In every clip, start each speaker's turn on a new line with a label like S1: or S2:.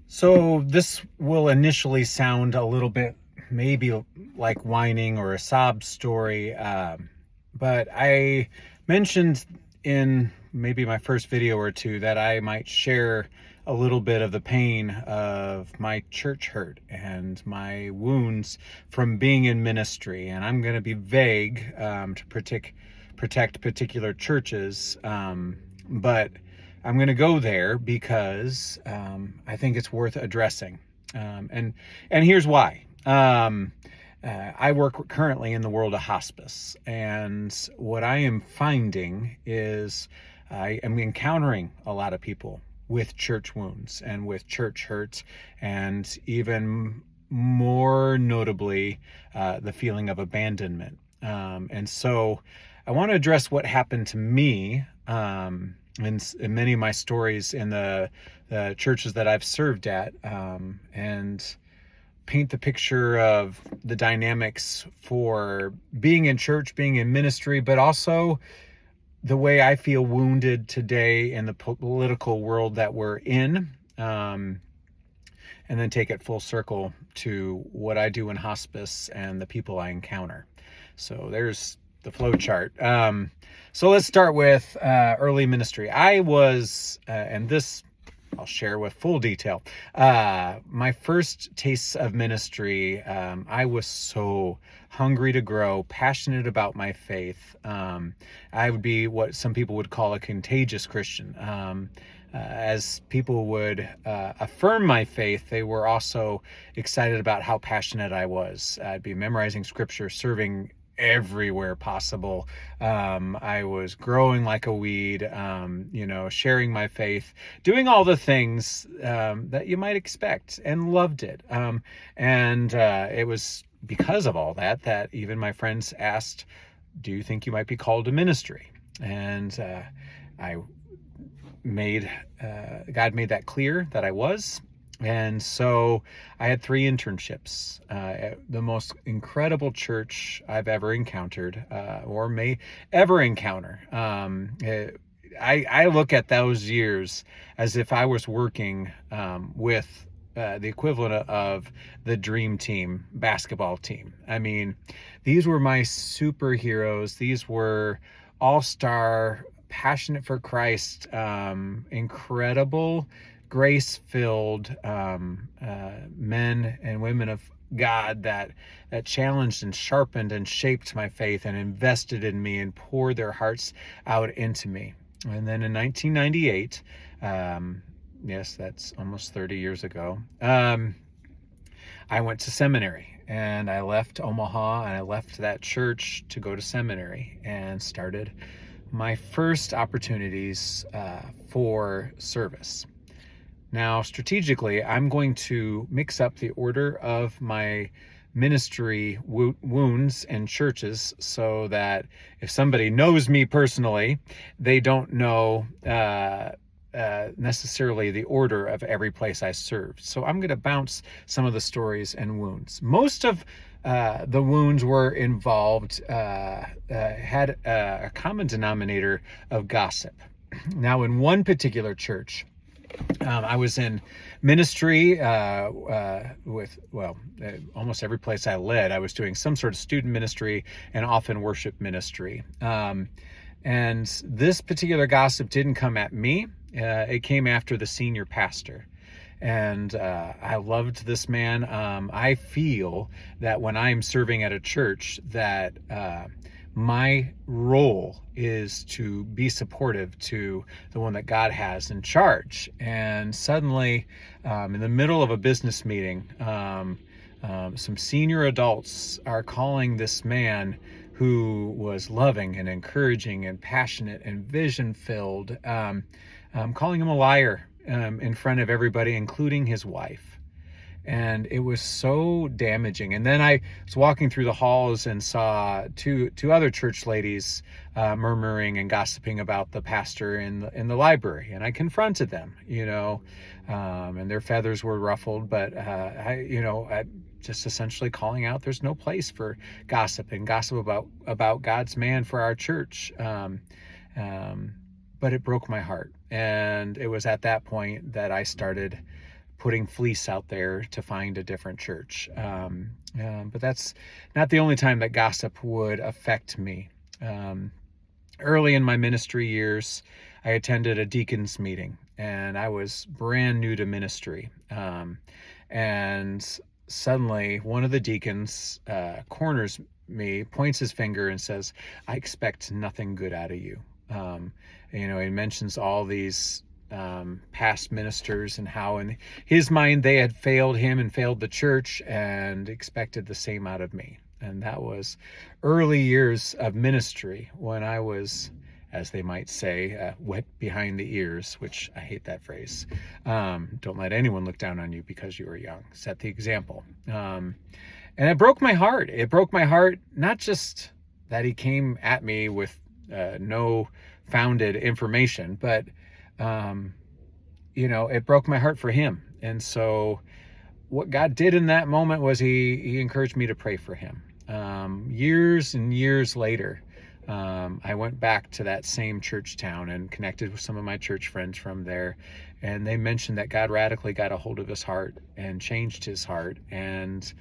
S1: So this will initially sound a little bit maybe like whining or a sob story, but I mentioned in maybe my first video or two that I might share a little bit of the pain of my church hurt and my wounds from being in ministry. And I'm going to be vague to protect particular churches, but I'm going to go there because I think it's worth addressing, and here's why. I work currently in the world of hospice, and what I am finding is I am encountering a lot of people with church wounds and with church hurts, and even more notably, the feeling of abandonment. And so I want to address what happened to me. In many of my stories in the churches that I've served at, and paint the picture of the dynamics for being in church, being in ministry, but also the way I feel wounded today in the political world that we're in, and then take it full circle to what I do in hospice and the people I encounter. So there's the flow chart. So let's start with early ministry. I was, and this I'll share with full detail. My first tastes of ministry, I was so hungry to grow, passionate about my faith. I would be what some people would call a contagious Christian. As people would affirm my faith, they were also excited about how passionate I was. I'd be memorizing scripture, serving everywhere possible. I was growing like a weed, sharing my faith, doing all the things that you might expect, and loved it. And it was because of all that even my friends asked, do you think you might be called to ministry? And I made God made that clear that I was. And so I had 3 internships at the most incredible church I've ever encountered, or may ever encounter. I look at those years as if I was working with the equivalent of the dream team basketball team. I mean, these were my superheroes. These were all-star, passionate for Christ, incredible, grace-filled men and women of God that challenged and sharpened and shaped my faith and invested in me and poured their hearts out into me. And then in 1998, yes, that's almost 30 years ago, I went to seminary. And I left Omaha and I left that church to go to seminary and started my first opportunities for service. Now, strategically, I'm going to mix up the order of my ministry wounds and churches so that if somebody knows me personally, they don't know necessarily the order of every place I served. So I'm going to bounce some of the stories and wounds. Most of the wounds were involved, had a common denominator of gossip. Now, in one particular church, I was in ministry with, almost every place I led, I was doing some sort of student ministry and often worship ministry. And this particular gossip didn't come at me. It came after the senior pastor. And I loved this man. I feel that when I'm serving at a church that my role is to be supportive to the one that God has in charge. And suddenly, in the middle of a business meeting, some senior adults are calling this man who was loving and encouraging and passionate and vision-filled, calling him a liar in front of everybody, including his wife. And it was so damaging. And then I was walking through the halls and saw two other church ladies murmuring and gossiping about the pastor in the library. And I confronted them, and their feathers were ruffled. But I just essentially calling out, there's no place for gossip and gossip about God's man for our church. But it broke my heart. And it was at that point that I started putting fleece out there to find a different church. But that's not the only time that gossip would affect me. Early in my ministry years, I attended a deacon's meeting, and I was brand new to ministry. And suddenly, one of the deacons corners me, points his finger, and says, "I expect nothing good out of you." He mentions all these past ministers and how in his mind they had failed him and failed the church and expected the same out of me. And that was early years of ministry when I was, as they might say, wet behind the ears, which I hate that phrase. Don't let anyone look down on you because you are young. Set the example. And it broke my heart. It broke my heart, not just that he came at me with no founded information, but it broke my heart for him. And so what God did in that moment was he encouraged me to pray for him. Years and years later, I went back to that same church town and connected with some of my church friends from there. And they mentioned that God radically got a hold of his heart and changed his heart and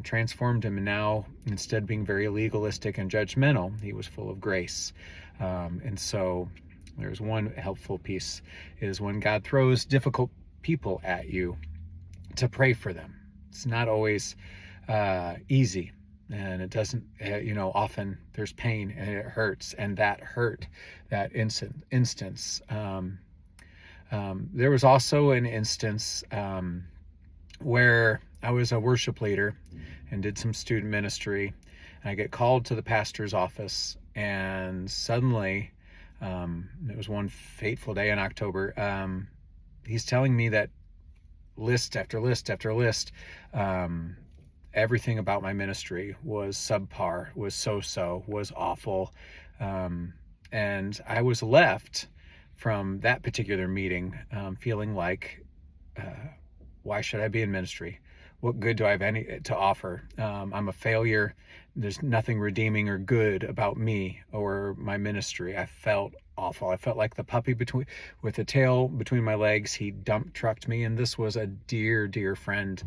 S1: transformed him. And now, instead of being very legalistic and judgmental, he was full of grace. And so there's one helpful piece is when God throws difficult people at you, to pray for them. It's not always easy, and it doesn't, often there's pain and it hurts, and that hurt, that instance. There was also an instance where I was a worship leader and did some student ministry, and I get called to the pastor's office, and suddenly, it was one fateful day in October, he's telling me that list after list after list, everything about my ministry was subpar, was so-so, was awful. And I was left from that particular meeting feeling like, why should I be in ministry? What good do I have any to offer? I'm a failure. There's nothing redeeming or good about me or my ministry. I felt awful. I felt like the puppy with the tail between my legs. He dump trucked me, and this was a dear, dear friend.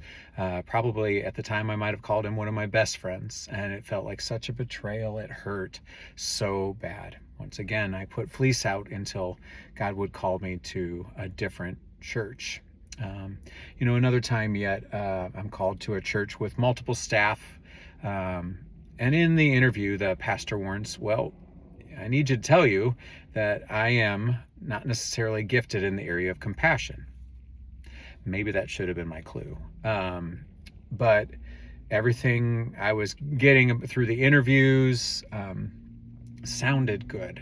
S1: Probably at the time I might have called him one of my best friends, and it felt like such a betrayal. It hurt so bad. Once again, I put fleece out until God would call me to a different church. Another time yet, I'm called to a church with multiple staff. And in the interview, the pastor warns, well, I need you to tell you that I am not necessarily gifted in the area of compassion. Maybe that should have been my clue. But everything I was getting through the interviews sounded good,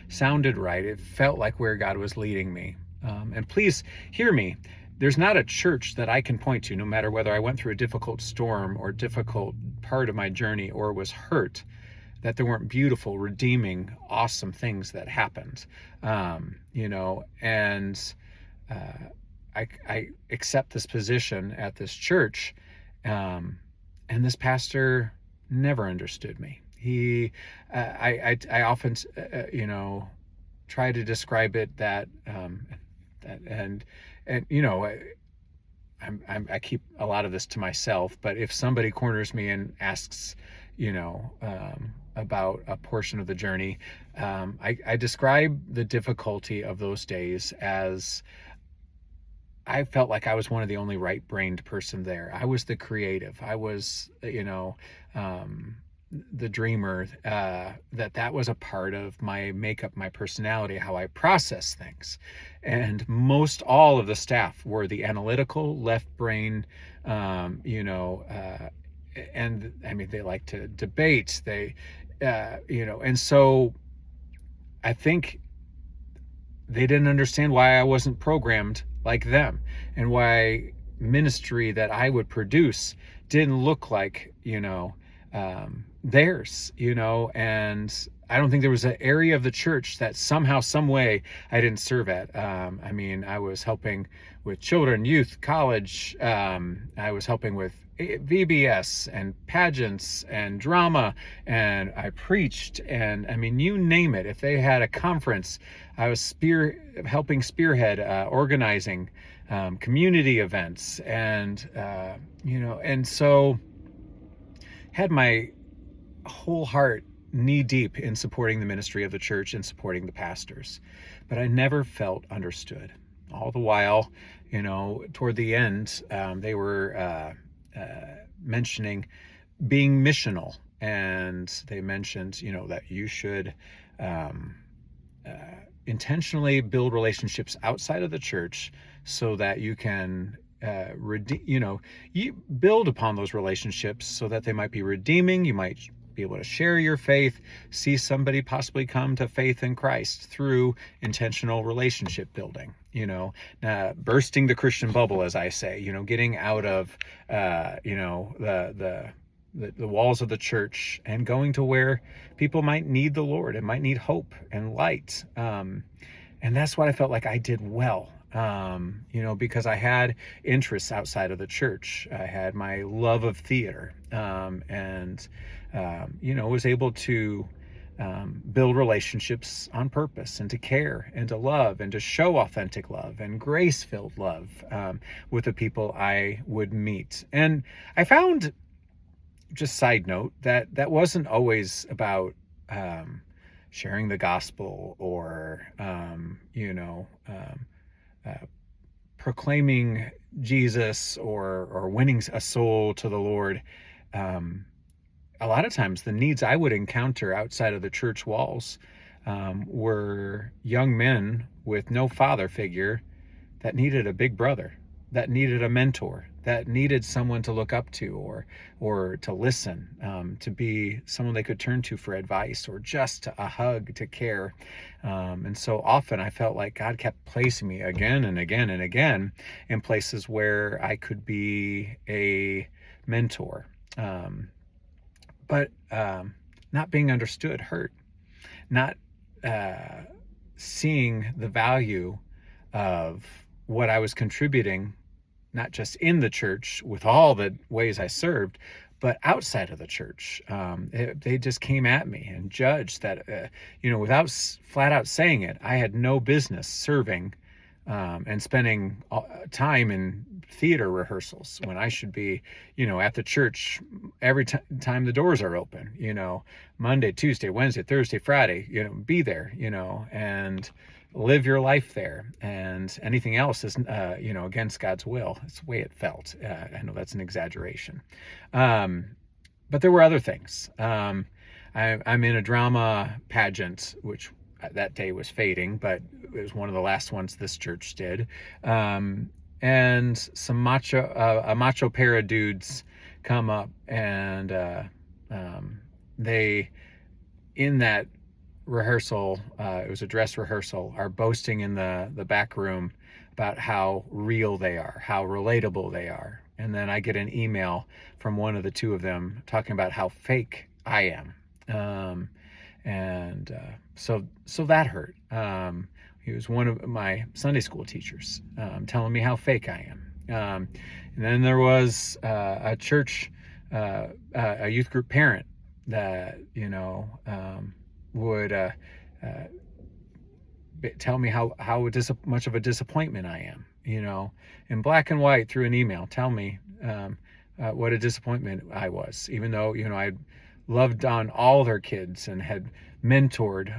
S1: sounded right. It felt like where God was leading me. And please hear me. There's not a church that I can point to, no matter whether I went through a difficult storm or difficult part of my journey or was hurt, that there weren't beautiful, redeeming, awesome things that happened. And I accept this position at this church, and this pastor never understood me. I often, try to describe it that, I keep a lot of this to myself, but if somebody corners me and asks, about a portion of the journey, I describe the difficulty of those days as I felt like I was one of the only right-brained person there. I was the creative. I was, the dreamer, that was a part of my makeup, my personality, how I process things. And most all of the staff were the analytical, left brain, and I mean, they like to debate, and so I think they didn't understand why I wasn't programmed like them, and why ministry that I would produce didn't look like, theirs, and I don't think there was an area of the church that somehow, some way I didn't serve at. I was helping with children, youth, college. I was helping with VBS and pageants and drama, and I preached, and I mean, you name it. If they had a conference, I was helping spearhead, organizing community events, and and so had my whole heart knee deep in supporting the ministry of the church and supporting the pastors, but I never felt understood. All the while, toward the end, they were mentioning being missional, and they mentioned, that you should intentionally build relationships outside of the church so that you can you build upon those relationships so that they might be redeeming. You might be able to share your faith, see somebody possibly come to faith in Christ through intentional relationship building, bursting the Christian bubble, as I say, getting out of, the walls of the church and going to where people might need the Lord and might need hope and light. And that's what I felt like I did well. Because I had interests outside of the church. I had my love of theater, and was able to build relationships on purpose, and to care and to love and to show authentic love and grace-filled love with the people I would meet. And I found, just side note, that wasn't always about sharing the gospel or proclaiming Jesus or winning a soul to the Lord. A lot of times the needs I would encounter outside of the church walls were young men with no father figure that needed a big brother, that needed a mentor, that needed someone to look up to or to listen, to be someone they could turn to for advice or just a hug, to care. And so often I felt like God kept placing me again and again and again in places where I could be a mentor. But not being understood hurt. Not seeing the value of what I was contributing, not just in the church with all the ways I served, but outside of the church. They just came at me and judged that, without flat out saying it, I had no business serving and spending time in theater rehearsals when I should be, at the church every time the doors are open, Monday, Tuesday, Wednesday, Thursday, Friday, be there, and live your life there. And anything else is, against God's will. It's the way it felt. I know that's an exaggeration. But there were other things. I'm in a drama pageant, which that day was fading, but it was one of the last ones this church did. And some macho pair of dudes come up, and they, in that rehearsal, it was a dress rehearsal, are boasting in the back room about how real they are, how relatable they are. And then I get an email from one of the two of them talking about how fake I am. So that hurt. He was one of my Sunday school teachers, telling me how fake I am. And then there was a church, a youth group parent that, would tell me how much of a disappointment I am, in black and white through an email, tell me what a disappointment I was, even though, I'd loved on all their kids and had mentored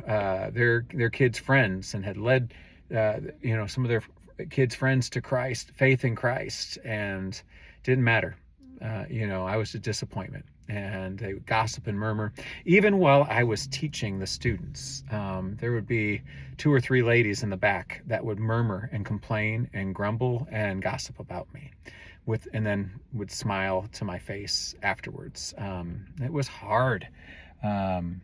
S1: their kids' friends and had led some of their kids' friends to Christ, faith in Christ, and didn't matter. I was a disappointment, and they would gossip and murmur. Even while I was teaching the students, there would be 2 or 3 ladies in the back that would murmur and complain and grumble and gossip about me, and then would smile to my face afterwards. It was hard, and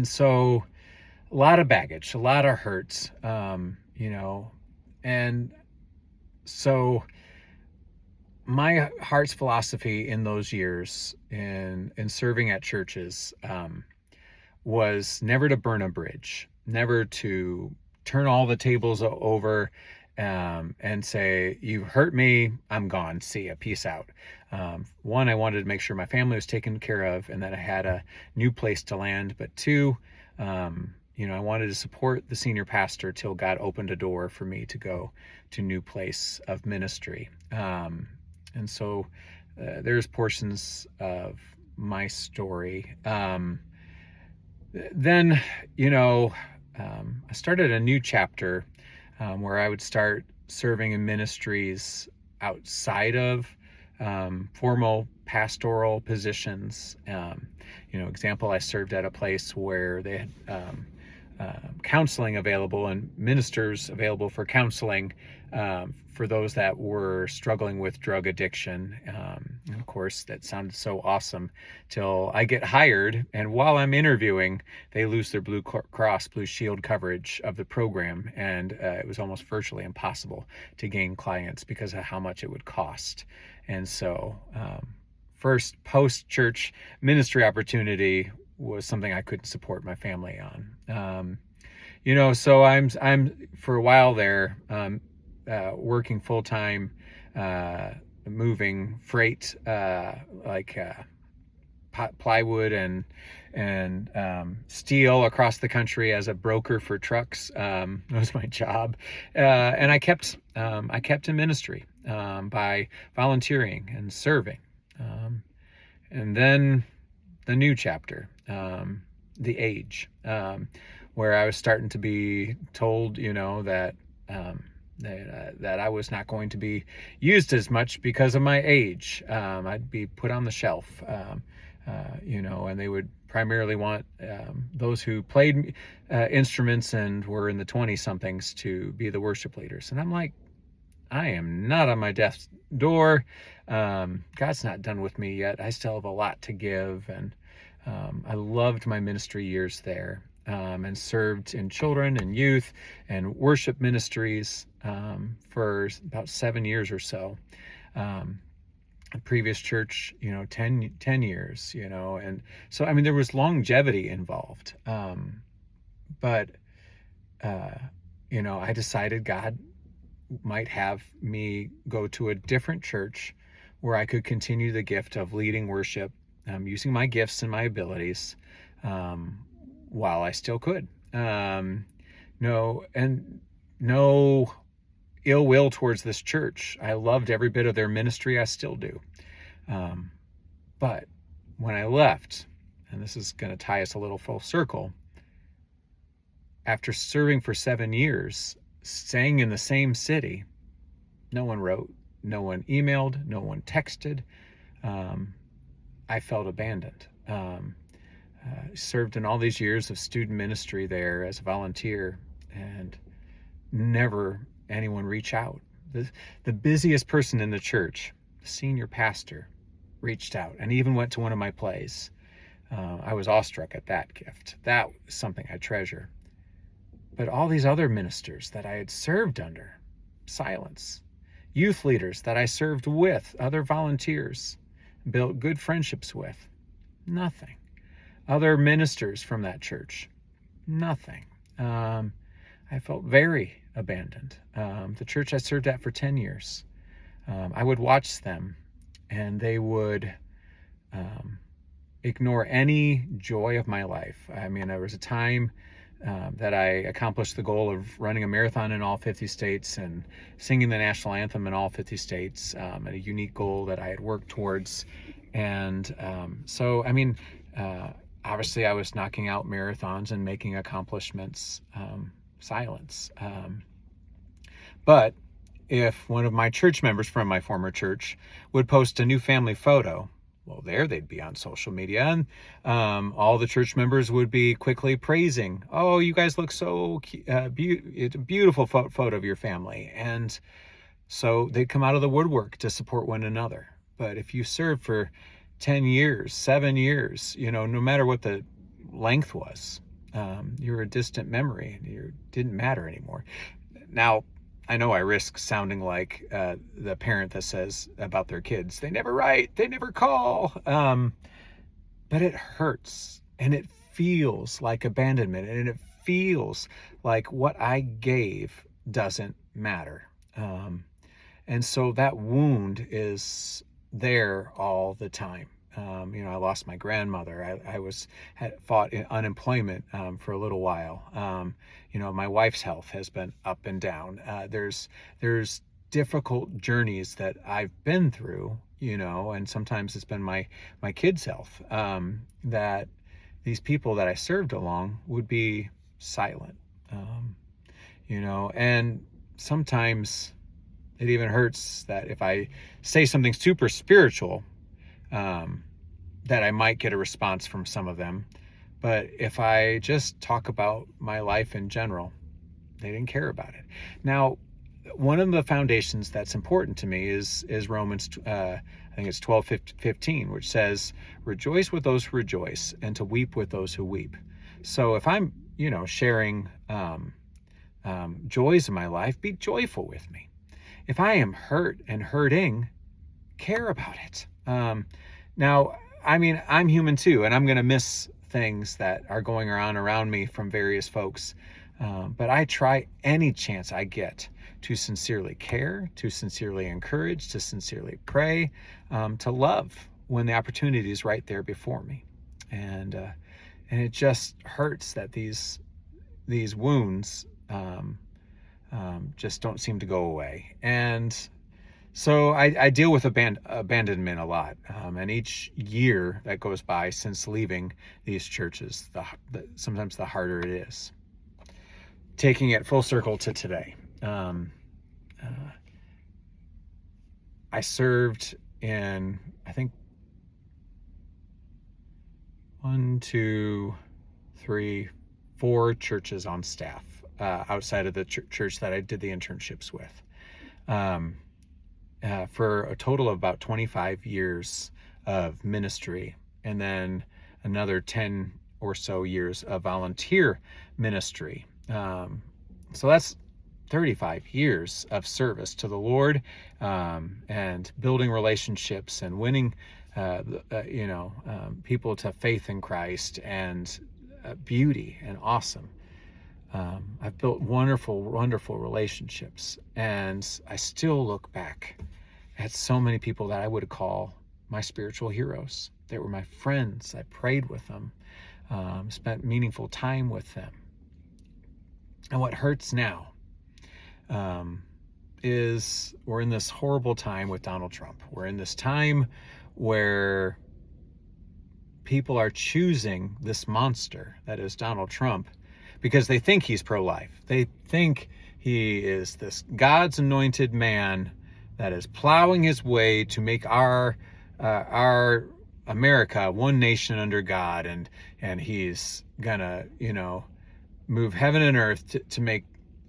S1: so a lot of baggage, a lot of hurts, and so my heart's philosophy in those years in serving at churches was never to burn a bridge, never to turn all the tables over and say, "You hurt me, I'm gone. See ya, peace out." One, I wanted to make sure my family was taken care of and that I had a new place to land. But two, I wanted to support the senior pastor till God opened a door for me to go to a new place of ministry. And so there's portions of my story. Then, I started a new chapter where I would start serving in ministries outside of formal pastoral positions. Example, I served at a place where they had counseling available and ministers available for counseling for those that were struggling with drug addiction. And of course, that sounded so awesome till I get hired, and while I'm interviewing, they lose their Blue Cross Blue Shield coverage of the program, and it was almost virtually impossible to gain clients because of how much it would cost. And so first post-church ministry opportunity was something I couldn't support my family on. So I'm for a while there working full-time, moving freight, like plywood and steel across the country as a broker for trucks. That was my job, and I kept in ministry by volunteering and serving. And then the new chapter, the age, where I was starting to be told, that I was not going to be used as much because of my age. I'd be put on the shelf, and they would primarily want those who played instruments and were in the 20-somethings to be the worship leaders. And I'm like, I am not on my death's door. God's not done with me yet. I still have a lot to give. And I loved my ministry years there, and served in children and youth and worship ministries for about 7 years or so. Previous church, 10 years, and so, there was longevity involved. But I decided God might have me go to a different church where I could continue the gift of leading worship, using my gifts and my abilities, while I still could. No ill will towards this church. I loved every bit of their ministry. I still do. But when I left, and this is going to tie us a little full circle, after serving for 7 years, staying in the same city, no one wrote, no one emailed, no one texted. I felt abandoned. Served in all these years of student ministry there as a volunteer, and never anyone reach out. The busiest person in the church, the senior pastor, reached out and even went to one of my plays. I was awestruck at that gift. That was something I treasure. But all these other ministers that I had served under, silence. Youth leaders that I served with, other volunteers, built good friendships with, nothing. Other ministers from that church, nothing. I felt very abandoned. The church I served at for 10 years, I would watch them, and they would ignore any joy of my life. There was a time that I accomplished the goal of running a marathon in all 50 states and singing the national anthem in all 50 states, a unique goal that I had worked towards. And obviously I was knocking out marathons and making accomplishments, silence. But if one of my church members from my former church would post a new family photo, well, there they'd be on social media, and all the church members would be quickly praising, "Oh, you guys look so cute, it's a beautiful photo of your family." And so they'd come out of the woodwork to support one another. But if you served for 10 years, 7 years, no matter what the length was, you were a distant memory. You didn't matter anymore. Now, I know I risk sounding like the parent that says about their kids, they never write, they never call. But it hurts, and it feels like abandonment, and it feels like what I gave doesn't matter. And so that wound is there all the time. I lost my grandmother. I had fought in unemployment for a little while. My wife's health has been up and down. There's difficult journeys that I've been through, and sometimes it's been my kids' health, that these people that I served along would be silent, and sometimes it even hurts that if I say something super spiritual, that I might get a response from some of them. But if I just talk about my life in general, they didn't care about it. Now, one of the foundations that's important to me is Romans, I think it's 12:15, which says, rejoice with those who rejoice and to weep with those who weep. So if I'm, sharing joys in my life, be joyful with me. If I am hurt and hurting, care about it. Now, I'm human too, and I'm going to miss things that are going around me from various folks. But I try any chance I get to sincerely care, to sincerely encourage, to sincerely pray, to love when the opportunity is right there before me. And it just hurts that these wounds just don't seem to go away. And so I deal with abandonment a lot. And each year that goes by since leaving these churches, sometimes the harder it is. Taking it full circle to today. I served in, I think, 4 churches on staff outside of the church that I did the internships with. For a total of about 25 years of ministry, and then another 10 or so years of volunteer ministry. So that's 35 years of service to the Lord, and building relationships and winning, people to faith in Christ, and beauty and awesome. I've built wonderful, wonderful relationships, and I still look back at so many people that I would call my spiritual heroes. They were my friends. I prayed with them, spent meaningful time with them. And what hurts now is we're in this horrible time with Donald Trump. We're in this time where people are choosing this monster that is Donald Trump because they think he's pro-life. They think he is this God's anointed man that is plowing his way to make our America one nation under God, and he's gonna, move heaven and earth to make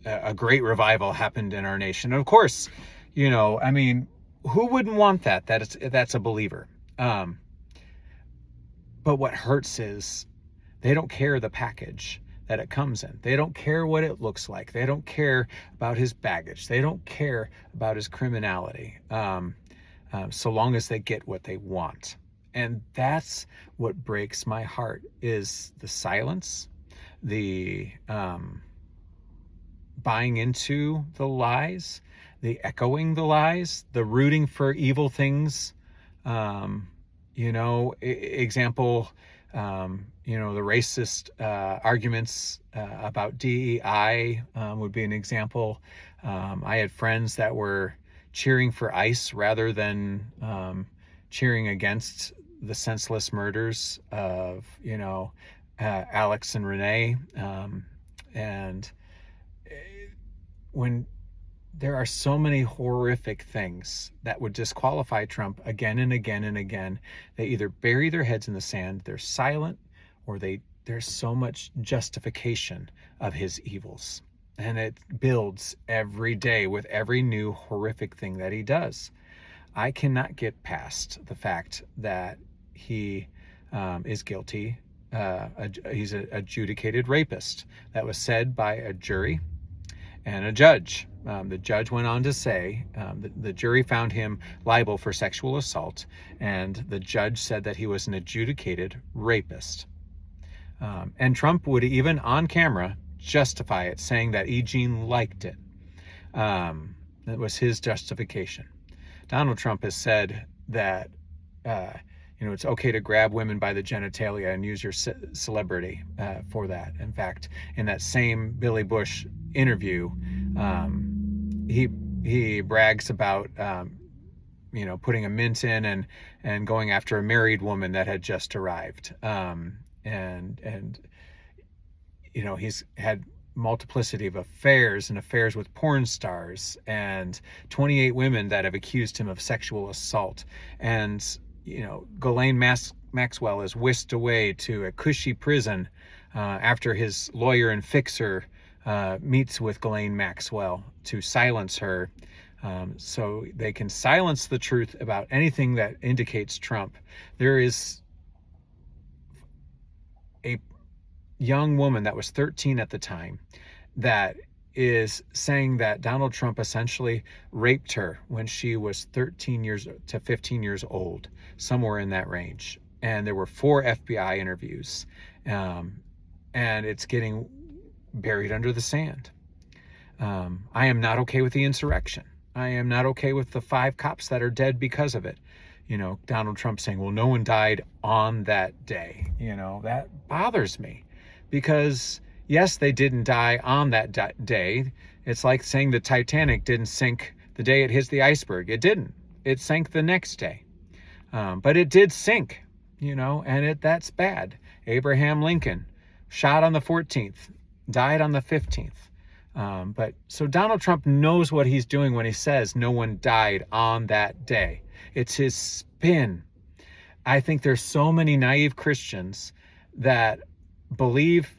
S1: a great revival happen in our nation. And of course, who wouldn't want that? That's a believer. But what hurts is they don't care the package that it comes in. They don't care what it looks like. They don't care about his baggage. They don't care about his criminality, so long as they get what they want. And that's what breaks my heart, is the silence, the buying into the lies, the echoing the lies, the rooting for evil things. Example, the racist arguments about DEI would be an example. I had friends that were cheering for ICE rather than cheering against the senseless murders of, Alex and Renee. And when there are so many horrific things that would disqualify Trump again and again and again, they either bury their heads in the sand, they're silent, or there's so much justification of his evils. And it builds every day with every new horrific thing that he does. I cannot get past the fact that he is guilty. He's an adjudicated rapist. That was said by a jury and a judge. The judge went on to say, the jury found him liable for sexual assault, and the judge said that he was an adjudicated rapist. And Trump would even on camera justify it, saying that E. Jean liked it. That was his justification. Donald Trump has said that it's okay to grab women by the genitalia and use your celebrity for that. In fact, in that same Billy Bush interview, he brags about putting a mint in and going after a married woman that had just arrived, and he's had multiplicity of affairs with porn stars, and 28 women that have accused him of sexual assault. And Ghislaine Maxwell is whisked away to a cushy prison after his lawyer and fixer meets with Ghislaine Maxwell to silence her, so they can silence the truth about anything that indicates Trump. There is a young woman that was 13 at the time that is saying that Donald Trump essentially raped her when she was 13 years to 15 years old, somewhere in that range. And there were 4 FBI interviews, and it's getting buried under the sand. I am not okay with the insurrection. I am not okay with the 5 cops that are dead because of it. Donald Trump saying, well, no one died on that day. That bothers me, because yes, they didn't die on that day. It's like saying the Titanic didn't sink the day it hit the iceberg. It didn't. It sank the next day. But it did sink, and that's bad. Abraham Lincoln, shot on the 14th, died on the 15th. But so Donald Trump knows what he's doing when he says no one died on that day. It's his spin. I think there's so many naive Christians that believe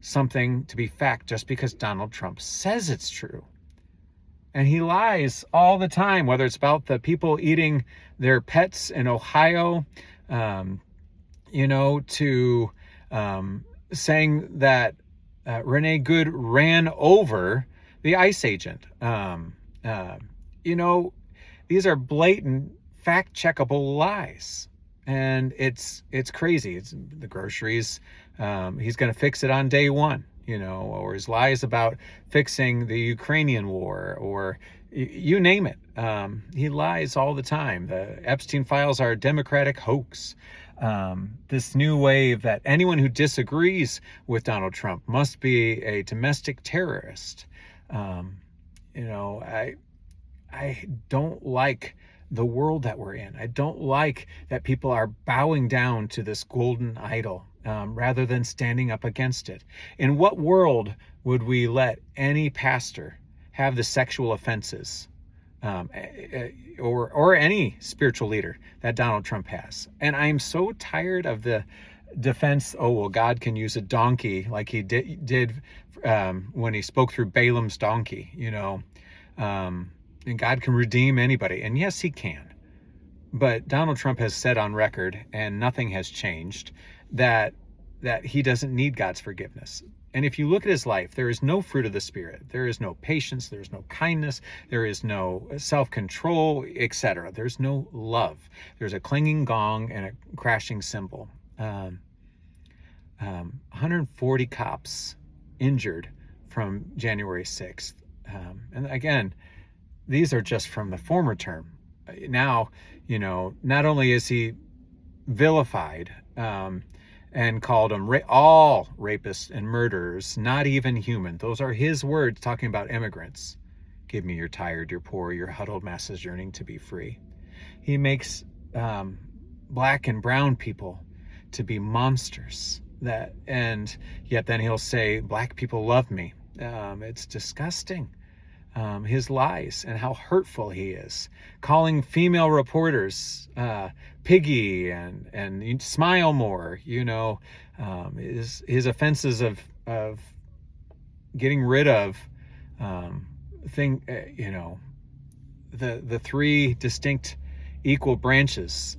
S1: something to be fact just because Donald Trump says it's true. And he lies all the time, whether it's about the people eating their pets in Ohio, to saying that Renee Good ran over the ICE agent. These are blatant, fact-checkable lies. And it's crazy. It's the groceries. He's going to fix it on day one, or his lies about fixing the Ukrainian war, or you name it. He lies all the time. The Epstein files are a Democratic hoax. This new wave that anyone who disagrees with Donald Trump must be a domestic terrorist. I don't like the world that we're in. I don't like that people are bowing down to this golden idol rather than standing up against it. In what world would we let any pastor have the sexual offenses or any spiritual leader that Donald Trump has? And I'm so tired of the defense, God can use a donkey, like he did when he spoke through Balaam's donkey, and God can redeem anybody. And yes, he can. But Donald Trump has said on record, and nothing has changed, that he doesn't need God's forgiveness. And if you look at his life, there is no fruit of the Spirit. There is no patience. There's no kindness. There is no self-control, etc. There's no love. There's a clanging gong and a crashing cymbal. 140 cops injured from January 6th. And again, these are just from the former term. Now, not only is he vilified and called them all rapists and murderers, not even human. Those are his words talking about immigrants. Give me your tired, your poor, your huddled masses yearning to be free. He makes black and brown people to be monsters. And yet then he'll say, black people love me. It's disgusting. His lies and how hurtful he is, calling female reporters piggy and smile more, his offenses of getting rid of the 3 distinct equal branches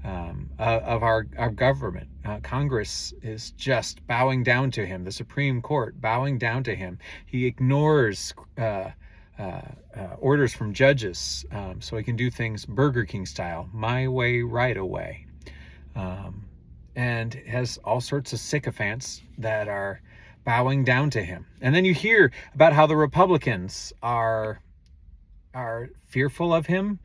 S1: of our government. Congress is just bowing down to him. The Supreme Court bowing down to him. He ignores orders from judges so he can do things Burger King style, my way, right away. And has all sorts of sycophants that are bowing down to him. And then you hear about how the Republicans are fearful of him,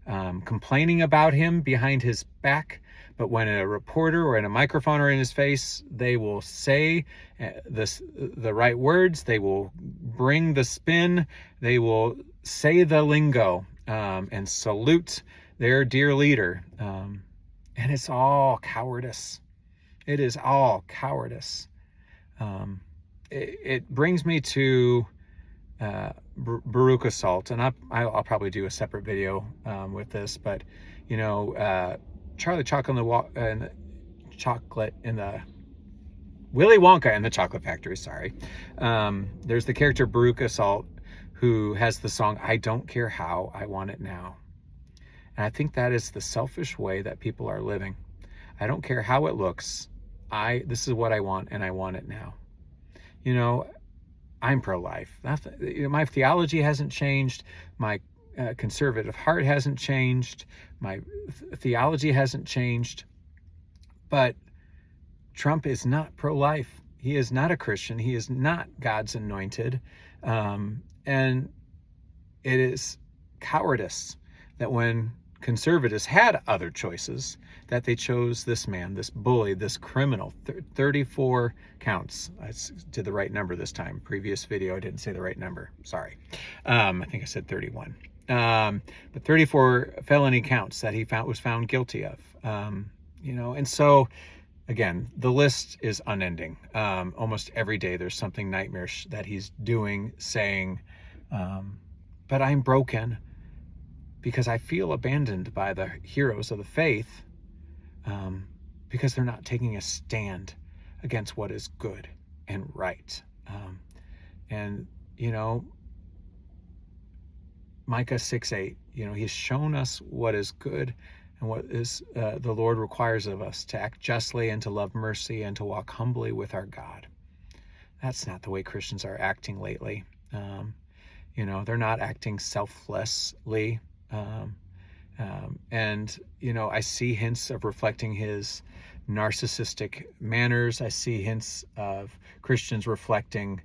S1: complaining about him behind his back. But when a reporter or in a microphone or in his face, they will say the right words. They will bring the spin. They will say the lingo and salute their dear leader. And it's all cowardice. It is all cowardice. It brings me to Baruch assault, and I'll probably do a separate video with this. But Charlie Chocolate in the Willy Wonka and the Chocolate Factory. Sorry, there's the character Baruch Assault who has the song "I Don't Care How, I Want It Now," and I think that is the selfish way that people are living. I don't care how it looks. This is what I want, and I want it now. I'm pro-life. My theology hasn't changed. My conservative heart hasn't changed. My theology hasn't changed. But Trump is not pro-life. He is not a Christian. He is not God's anointed. And it is cowardice that when conservatives had other choices, that they chose this man, this bully, this criminal. 34 counts. I did the right number this time. Previous video, I didn't say the right number. Sorry. I think I said 31. But 34 felony counts that he was found guilty of. And so, again, the list is unending. Almost every day there's something nightmarish that he's doing, saying, but I'm broken because I feel abandoned by the heroes of the faith, because they're not taking a stand against what is good and right. Micah 6:8, he's shown us what is good and what is the Lord requires of us, to act justly and to love mercy and to walk humbly with our God. That's not the way Christians are acting lately. They're not acting selflessly. I see hints of reflecting his narcissistic manners. I see hints of Christians reflecting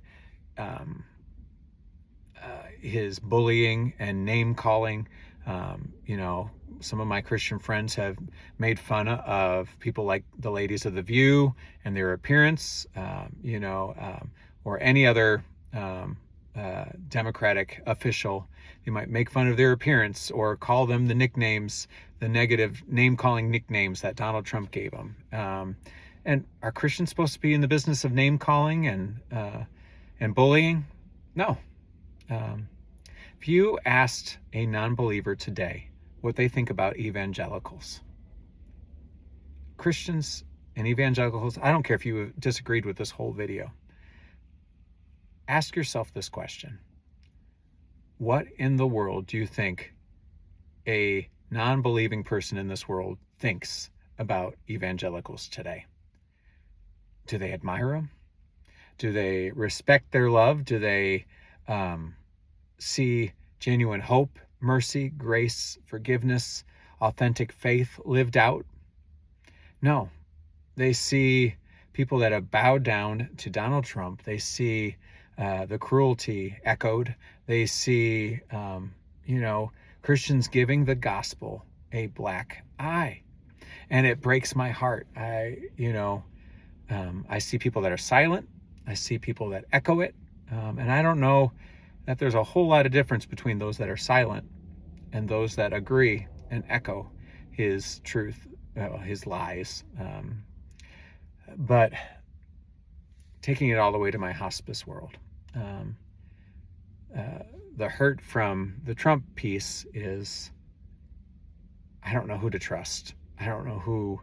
S1: his bullying and name calling. Some of my Christian friends have made fun of people like the ladies of The View and their appearance, or any other Democratic official. You might make fun of their appearance or call them the nicknames, the negative name-calling nicknames that Donald Trump gave them. And are Christians supposed to be in the business of name-calling and bullying? No. If you asked a non-believer today what they think about evangelicals, Christians and evangelicals, I don't care if you disagreed with this whole video, ask yourself this question. What in the world do you think a non-believing person in this world thinks about evangelicals today? Do they admire them? Do they respect their love? Do they see genuine hope, mercy, grace, forgiveness, authentic faith lived out? No. They see people that have bowed down to Donald Trump. They see the cruelty echoed. They see, Christians giving the gospel a black eye. And it breaks my heart. I see people that are silent. I see people that echo it. And I don't know that there's a whole lot of difference between those that are silent and those that agree and echo his truth, his lies. But taking it all the way to my hospice world, the hurt from the Trump piece is, I don't know who to trust. I don't know who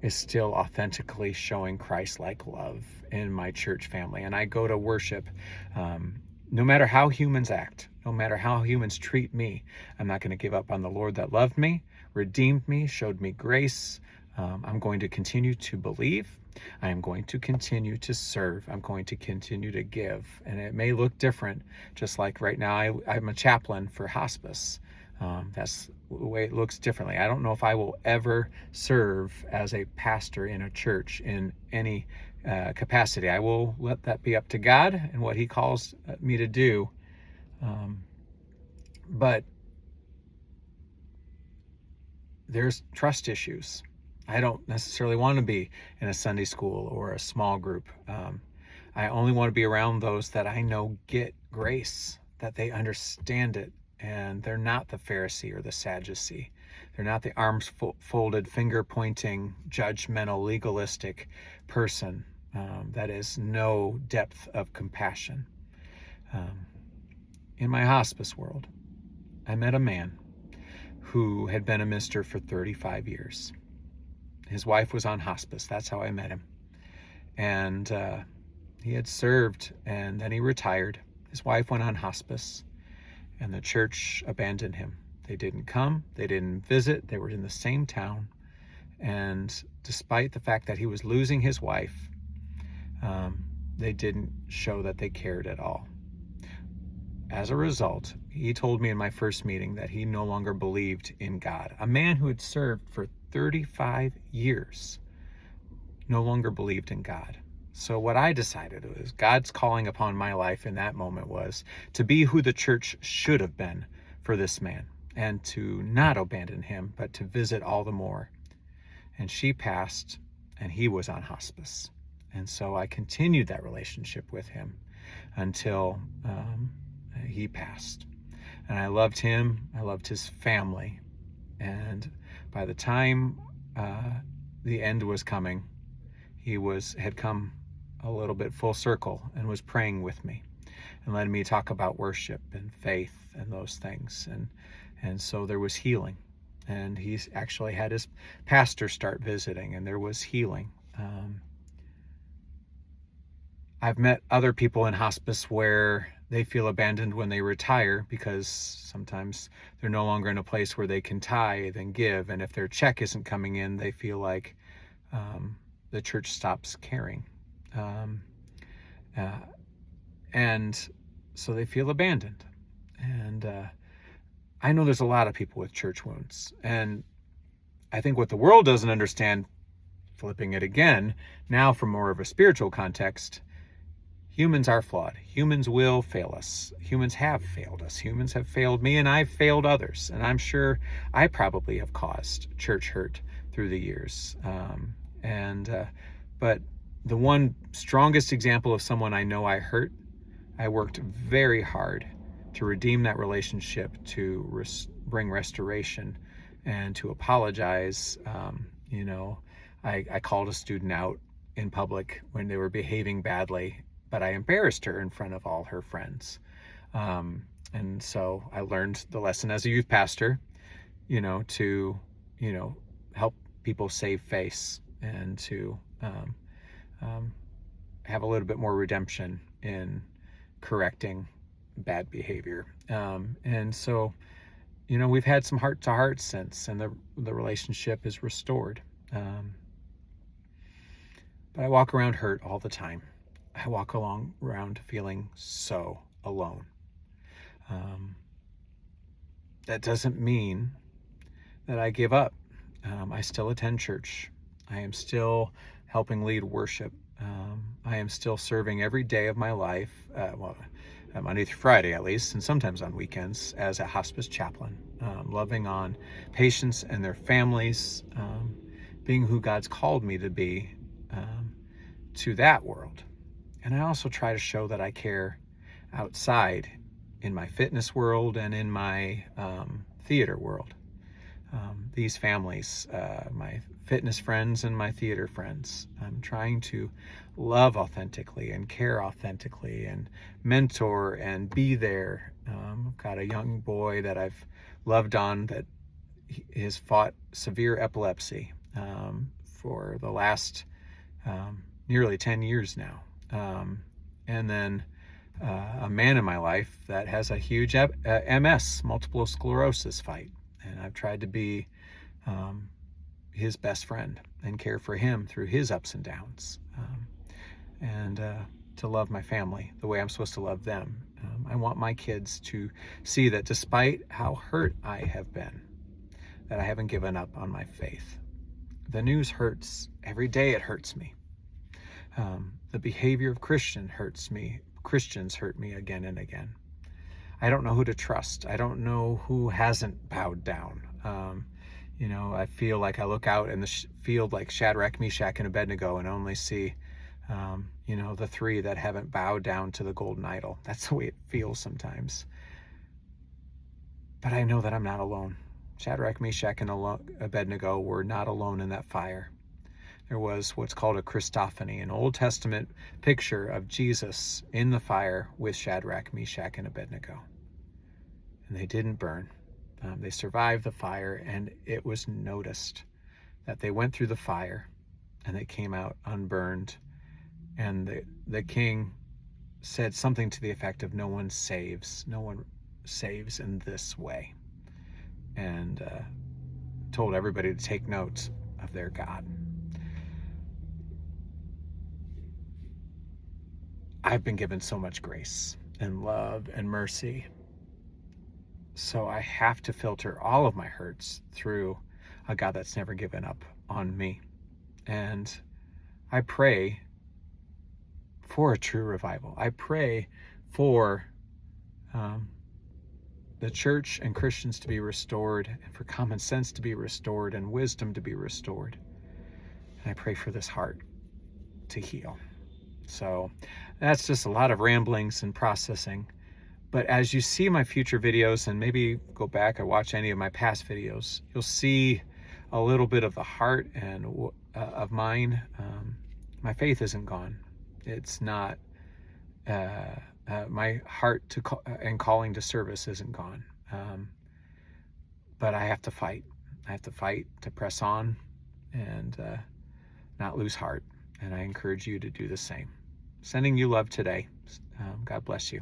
S1: is still authentically showing Christ-like love in my church family. And I go to worship, no matter how humans act, no matter how humans treat me, I'm not going to give up on the Lord that loved me, redeemed me, showed me grace. I'm going to continue to believe. I am going to continue to serve. I'm going to continue to give. And it may look different, just like right now I'm a chaplain for hospice. That's the way it looks differently. I don't know if I will ever serve as a pastor in a church in any capacity. I will let that be up to God and what He calls me to do. But there's trust issues. I don't necessarily want to be in a Sunday school or a small group. I only want to be around those that I know get grace, that they understand it, and they're not the Pharisee or the Sadducee. They're not the arms folded, finger-pointing, judgmental, legalistic person that is no depth of compassion. In my hospice world, I met a man who had been a minister for 35 years. His wife was on hospice. That's how I met him. And he had served, and then he retired. His wife went on hospice, and the church abandoned him. They didn't come. They didn't visit. They were in the same town. And despite the fact that he was losing his wife, they didn't show that they cared at all. As a result, he told me in my first meeting that he no longer believed in God. A man who had served for 35 years no longer believed in God. So what I decided was God's calling upon my life in that moment was to be who the church should have been for this man, and to not abandon him, but to visit all the more. And she passed, and he was on hospice. And so I continued that relationship with him until he passed. And I loved him. I loved his family. And by the time the end was coming, he had come a little bit full circle and was praying with me and letting me talk about worship and faith and those things. And so there was healing. And he's actually had his pastor start visiting, and there was healing. I've met other people in hospice where they feel abandoned when they retire because sometimes they're no longer in a place where they can tithe and give. And if their check isn't coming in, they feel like the church stops caring. And so they feel abandoned. And I know there's a lot of people with church wounds. And I think what the world doesn't understand, flipping it again, now from more of a spiritual context, humans are flawed. Humans will fail us. Humans have failed us. Humans have failed me, and I've failed others. And I'm sure I probably have caused church hurt through the years. But the one strongest example of someone I know I hurt, I worked very hard to redeem that relationship, to bring restoration, and to apologize. I called a student out in public when they were behaving badly, but I embarrassed her in front of all her friends. And so I learned the lesson as a youth pastor, to help people save face and to have a little bit more redemption in correcting bad behavior. And so, we've had some heart to heart since, and the relationship is restored. But I walk around hurt all the time. I walk around feeling so alone. That doesn't mean that I give up. I still attend church. I am still helping lead worship. I am still serving every day of my life, Monday through Friday at least, and sometimes on weekends as a hospice chaplain, loving on patients and their families, being who God's called me to be to that world. And I also try to show that I care outside in my fitness world and in my theater world. These families, my fitness friends and my theater friends, I'm trying to love authentically and care authentically and mentor and be there. I've got a young boy that I've loved on that has fought severe epilepsy for the last nearly 10 years now. And then a man in my life that has a huge MS, multiple sclerosis fight. And I've tried to be his best friend and care for him through his ups and downs. And to love my family the way I'm supposed to love them. I want my kids to see that despite how hurt I have been, that I haven't given up on my faith. The news hurts. Every day it hurts me. The behavior of Christians hurt me again and again. I don't know who to trust. I don't know who hasn't bowed down. I feel like I look out in the field like Shadrach, Meshach, and Abednego and only see, the three that haven't bowed down to the golden idol. That's the way it feels sometimes. But I know that I'm not alone. Shadrach, Meshach, and Abednego were not alone in that fire. There was what's called a Christophany, an Old Testament picture of Jesus in the fire with Shadrach, Meshach, and Abednego. And they didn't burn. They survived the fire, and it was noticed that they went through the fire and they came out unburned. And the king said something to the effect of, no one saves in this way, and told everybody to take note of their God. I've been given so much grace and love and mercy, so I have to filter all of my hurts through a God that's never given up on me. And I pray for a true revival. I pray for the church and Christians to be restored, and for common sense to be restored, and wisdom to be restored. And I pray for this heart to heal. So that's just a lot of ramblings and processing. But as you see my future videos, and maybe go back or watch any of my past videos, you'll see a little bit of the heart and of mine. My faith isn't gone. It's not. My heart and calling to service isn't gone. But I have to fight. I have to fight to press on and not lose heart. And I encourage you to do the same. Sending you love today. God bless you.